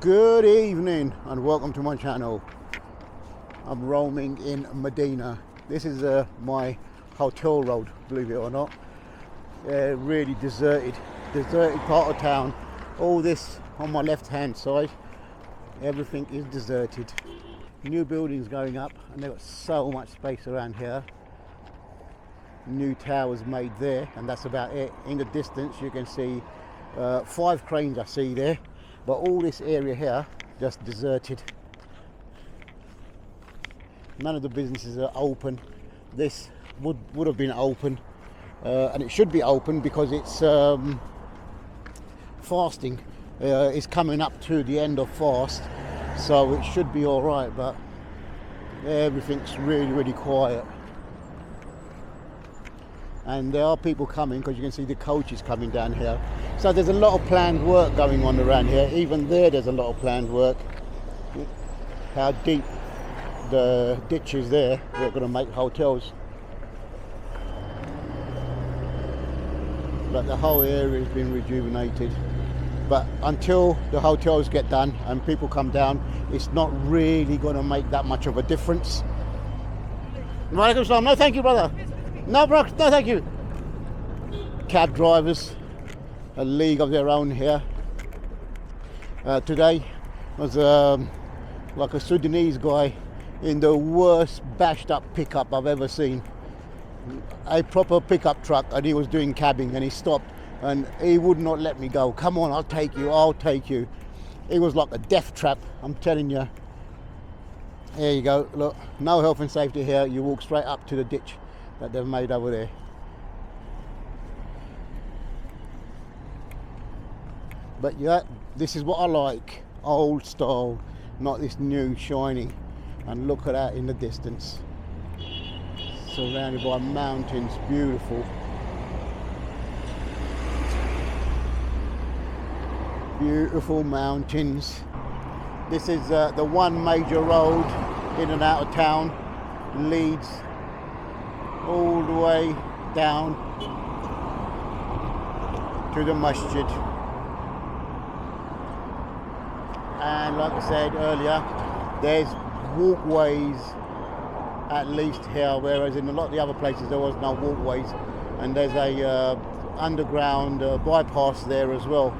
Good evening and welcome to my channel. I'm roaming in Madinah. This is my hotel road, believe it or not. Really deserted part of town. All this on my left hand side, everything is deserted. New buildings going up and they've got so much space around here. New towers made there and that's about it. In the distance you can see 5 cranes I see there. But all this area here, just deserted. None of the businesses are open. This would have been open, and it should be open because it's fasting. It's coming up to the end of fast, so it should be all right. But everything's really quiet. And there are people coming because you can see the coaches coming down here. So there's a lot of planned work going on around here. Even there's a lot of planned work. How deep the ditch is there, we're going to make hotels. But the whole area has been rejuvenated. But until the hotels get done and people come down, it's not really going to make that much of a difference. Walaikum salam. No thank you, brother. No, bro, no thank you. Cab drivers, a league of their own here. Today was like a Sudanese guy in the worst bashed up pickup I've ever seen. A proper pickup truck, and he was doing cabbing and he stopped and he would not let me go. Come on, I'll take you. It was like a death trap, I'm telling you. There you go, look, no health and safety here. You walk straight up to the ditch that they've made over there. But yeah, this is what I like, old style, not this new shiny. And look at that in the distance, surrounded by mountains, beautiful. Beautiful mountains. This is the one major road in and out of town, leads all the way down to the masjid. And like I said earlier, there's walkways at least here, whereas in a lot of the other places there was no walkways. And there's a underground bypass there as well.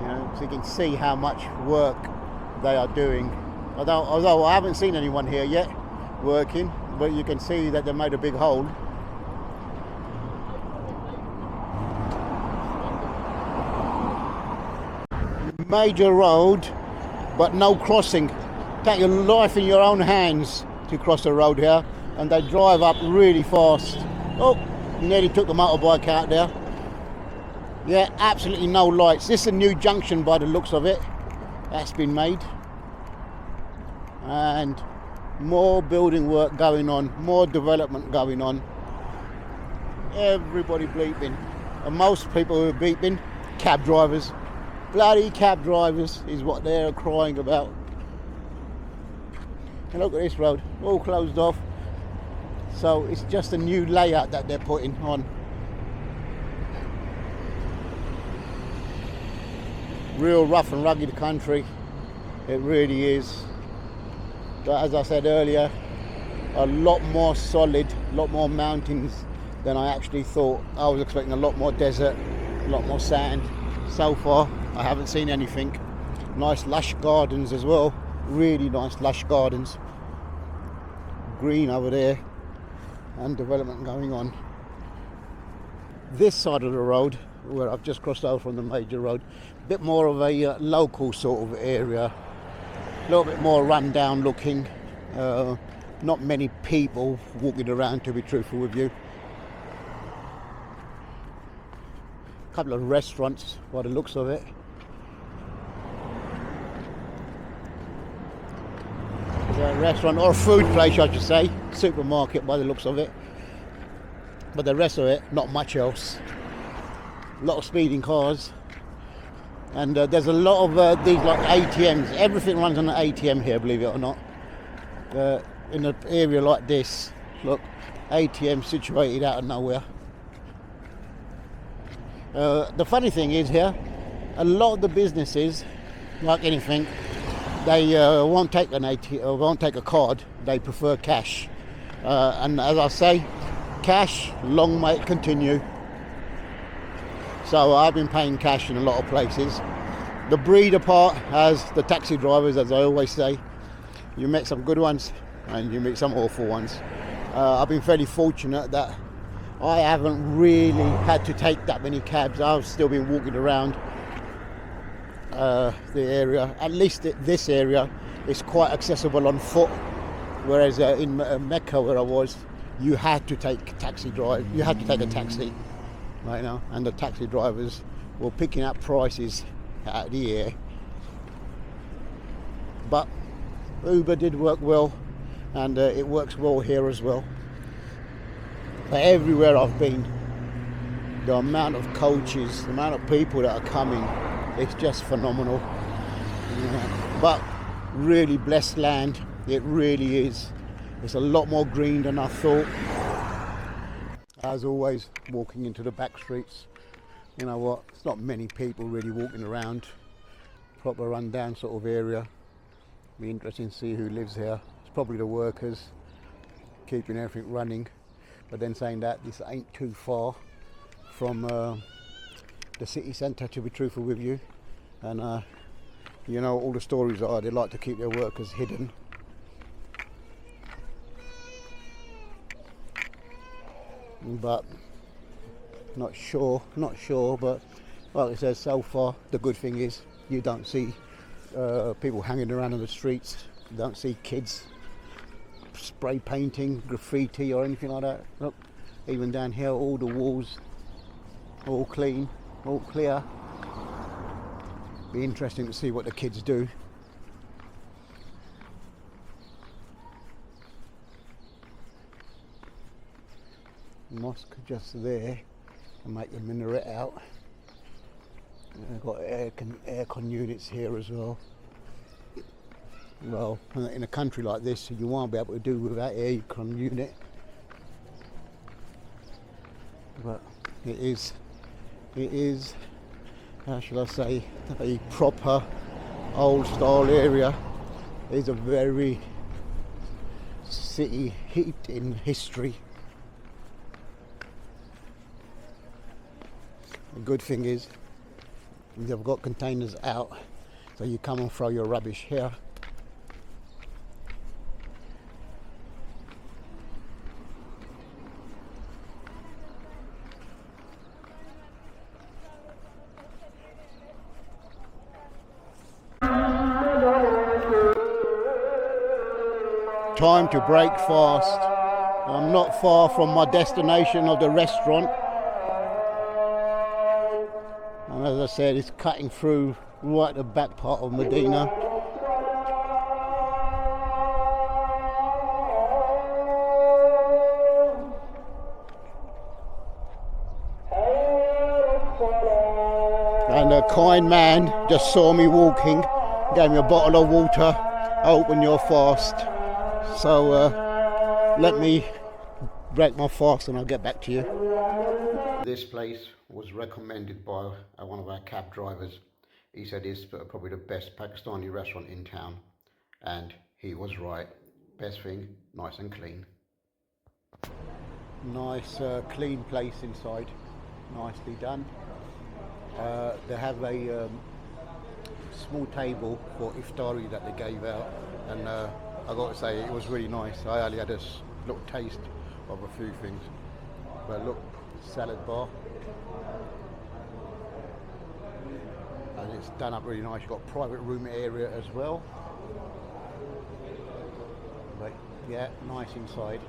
You know, so you can see how much work they are doing. Although I haven't seen anyone here yet working, but you can see that they made a big hole. Major road, but no crossing. Take your life in your own hands to cross the road here, and they drive up really fast. Oh, nearly took the motorbike out there. Yeah, absolutely no lights. This is a new junction by the looks of it. That's been made. And more building work going on, more development going on. Everybody bleeping. And most people who are beeping, cab drivers. Bloody cab drivers is what they're crying about. And look at this road, all closed off. So it's just a new layout that they're putting on. Real rough and rugged country, it really is. But as I said earlier, a lot more solid, a lot more mountains than I actually thought. I was expecting a lot more desert, a lot more sand. So far, I haven't seen anything. Nice lush gardens as well, really nice lush gardens. Green over there, and development going on. This side of the road, where I've just crossed over from the major road, a bit more of a local sort of area. A little bit more run down looking. Not many people walking around, to be truthful with you. A couple of restaurants by the looks of it. A restaurant or a food place, I should say, supermarket by the looks of it. But the rest of it, not much else. A lot of speeding cars. And there's a lot of these like ATMs. Everything runs on an ATM here, believe it or not. In an area like this, look, ATM situated out of nowhere. The funny thing is here, A lot of the businesses, like anything, they won't take an ATM, won't take a card. They prefer cash. And as I say, cash, long may it continue. So I've been paying cash in a lot of places. The breeder part has the taxi drivers, as I always say. You meet some good ones and you meet some awful ones. I've been fairly fortunate that I haven't really had to take that many cabs. I've still been walking around the area. At least this area is quite accessible on foot, whereas in Mecca, where I was, you had to take a taxi, right now, and the taxi drivers were picking up prices out of the air. But Uber did work well, and it works well here as well. But everywhere I've been, the amount of coaches, the amount of people that are coming, it's just phenomenal. Yeah. But really blessed land, it really is. It's a lot more green than I thought. As always, walking into the back streets, you know what, it's not many people really walking around. Proper rundown sort of area. Be interesting to see who lives here. It's probably the workers keeping everything running. But then saying that, this ain't too far from the city centre, to be truthful with you. And you know, all the stories are, they like to keep their workers hidden. But not sure, but like I said, so far the good thing is you don't see people hanging around in the streets. You don't see kids spray painting, graffiti or anything like that. Look, even down here, all the walls all clean, all clear. Be interesting to see what the kids do. Mosque just there, and make the minaret out. They've got aircon units here as well. Well, in a country like this, you won't be able to do without aircon unit. But it is, how shall I say, a proper old style area. It's a very city heaped in history. The good thing is they've got containers out, so you come and throw your rubbish here. Time to break fast. I'm not far from my destination of the restaurant. And as I said, it's cutting through right at the back part of Medina. And a kind man just saw me walking, gave me a bottle of water. Open your fast. So let me break my fast and I'll get back to you. This place was recommended by one of our cab drivers. He said it's probably the best Pakistani restaurant in town, and he was right. Best thing, nice and clean. Nice clean place inside, nicely done. They have a small table for iftari that they gave out, and I got to say it was really nice. I only had a little taste of a few things, but look, salad bar, and it's done up really nice. You've got private room area as well. But yeah, nice inside,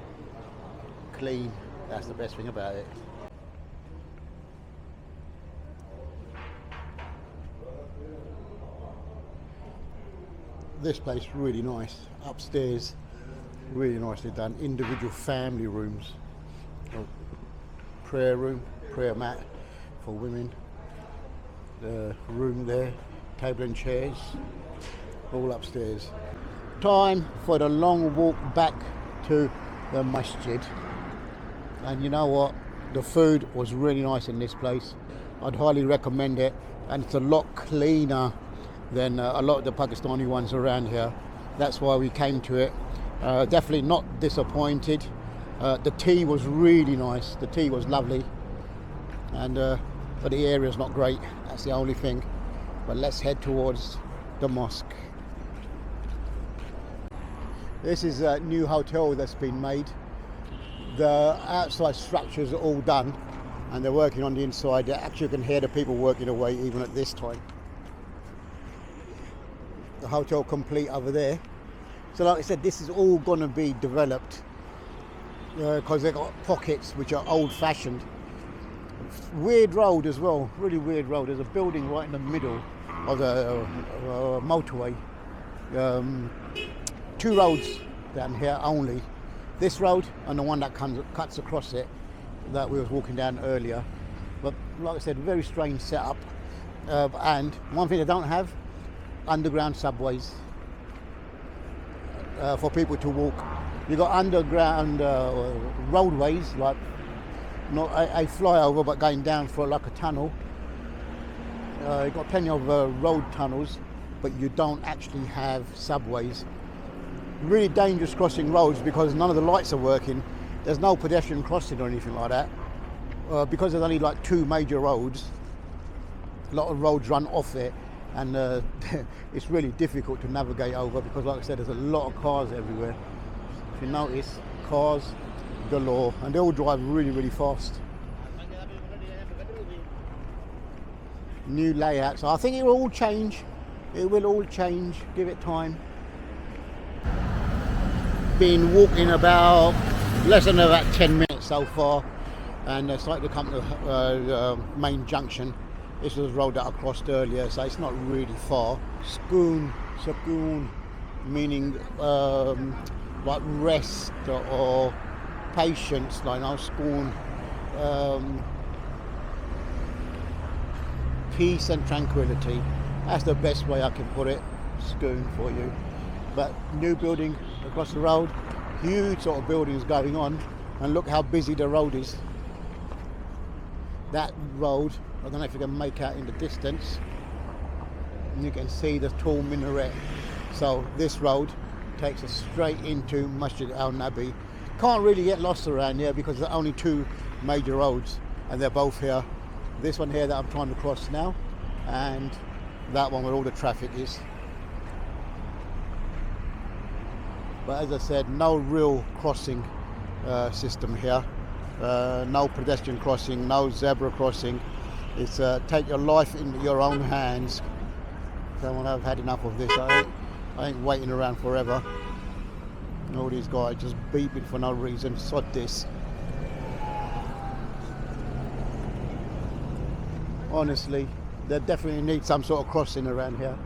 clean. That's the best thing about it. This place really nice. Upstairs, really nicely done. Individual family rooms. Prayer room, prayer mat for women. The room there, table and chairs, all upstairs. Time for the long walk back to the masjid. And you know what? The food was really nice in this place. I'd highly recommend it. and it's a lot cleaner than a lot of the Pakistani ones around here. That's why we came to it. Definitely not disappointed. The tea was really nice. The tea was lovely, and but the area's not great. That's the only thing. But let's head towards the mosque. This is a new hotel that's been made. The outside structures are all done, and they're working on the inside. Actually, you can hear the people working away even at this time. The hotel complete over there. So like I said, this is all going to be developed because they've got pockets which are old-fashioned. Weird road as well, really weird road. There's a building right in the middle of the motorway. 2 roads down here only. This road and the one that cuts across it that we was walking down earlier. But like I said, very strange setup. And one thing they don't have, underground subways for people to walk. You've got underground roadways, like not a flyover, but going down for like a tunnel. You've got plenty of road tunnels, but you don't actually have subways. Really dangerous crossing roads because none of the lights are working. There's no pedestrian crossing or anything like that. Because there's only like 2 major roads, a lot of roads run off it, and it's really difficult to navigate over because, like I said, there's a lot of cars everywhere. If you notice, cars galore, and they all drive really, really fast. New layout, so I think it will all change. It will all change, give it time. Been walking about less than about 10 minutes so far, and starting to come to the main junction. This was the road that I crossed earlier, so it's not really far. Sukoon, meaning like rest or patience, like sukoon, peace and tranquility. That's the best way I can put it. Sukoon for you. But new building across the road, huge sort of buildings going on, and look how busy the road is. That road, I don't know if you can make out in the distance, you can see the tall minaret. So this road takes us straight into Masjid Al Nabi. Can't really get lost around here because there are only 2 major roads, and they're both here. This one here that I'm trying to cross now, and that one where all the traffic is. But as I said, no real crossing system here. No pedestrian crossing, no zebra crossing. It's take your life in your own hands. So when I've had enough of this, I ain't waiting around forever. And all these guys just beeping for no reason. Sod this. Honestly, they definitely need some sort of crossing around here.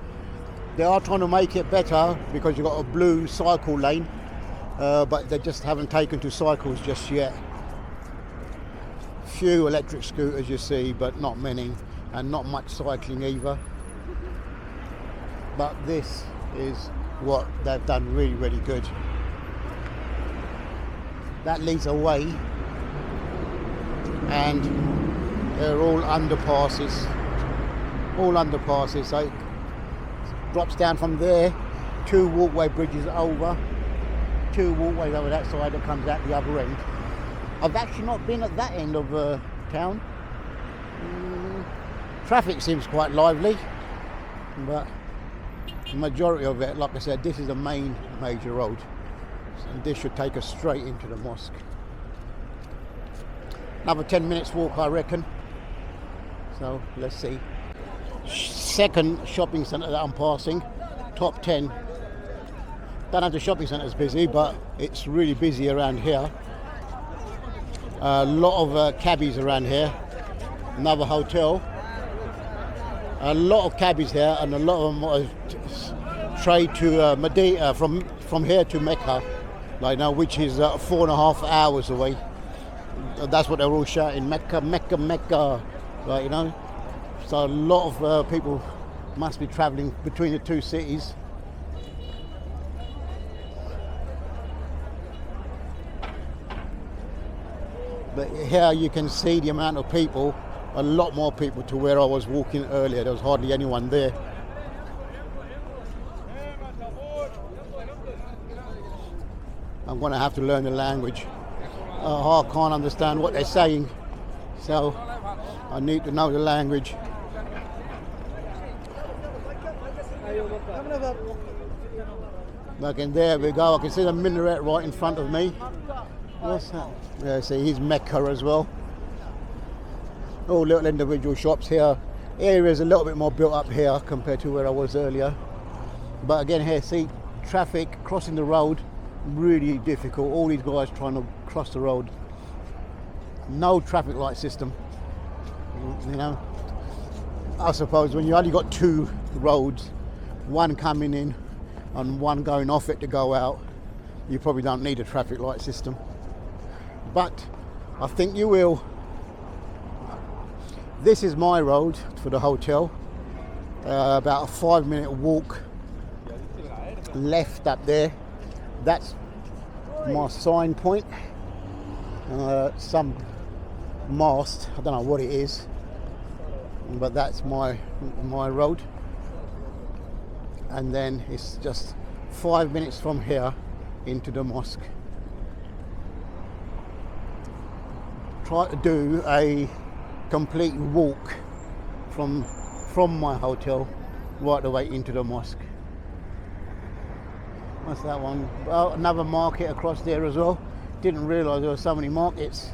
They are trying to make it better because you've got a blue cycle lane, but they just haven't taken to cycles just yet. Few electric scooters you see, but not many, and not much cycling either. But this is what they've done really, really good. That leads away, and they're all underpasses. So it drops down from there, 2 walkway bridges over, 2 walkways over that side that comes out the other end. I've actually not been at that end of town. Traffic seems quite lively, but the majority of it, like I said, this is the main major road, and this should take us straight into the mosque. Another 10 minutes walk, I reckon. So let's see. Second shopping centre that I'm passing, top 10. Don't have the shopping centre's busy, but it's really busy around here. A lot of cabbies around here. Another hotel. A lot of cabbies here, and a lot of them trade to Madinah, from here to Mecca, like now, which is 4.5 hours away. That's what they're all shouting, Mecca, Mecca, Mecca, like, you know. So a lot of people must be travelling between the 2 cities. But here you can see the amount of people a lot more people to where I was walking earlier. There was hardly anyone there. I'm going to have to learn the language. I can't understand what they're saying, so I need to know the language. Like, and there we go. I can see the minaret right in front of me. What's that? Yeah, see, he's Mecca as well. All little individual shops here. Area's a little bit more built up here compared to where I was earlier. But again, here, see, traffic crossing the road, really difficult. All these guys trying to cross the road. No traffic light system. You know, I suppose when you only got two roads, one coming in and one going off it to go out, you probably don't need a traffic light system. But I think you will. This is my road for the hotel. About a 5-minute walk left up there. That's my sign point. Some mast, I don't know what it is, but that's my road. And then it's just 5 minutes from here into the mosque. Try to do a complete walk from my hotel right the way into the mosque. What's that one? Oh, another market across there as well. Didn't realise there were so many markets.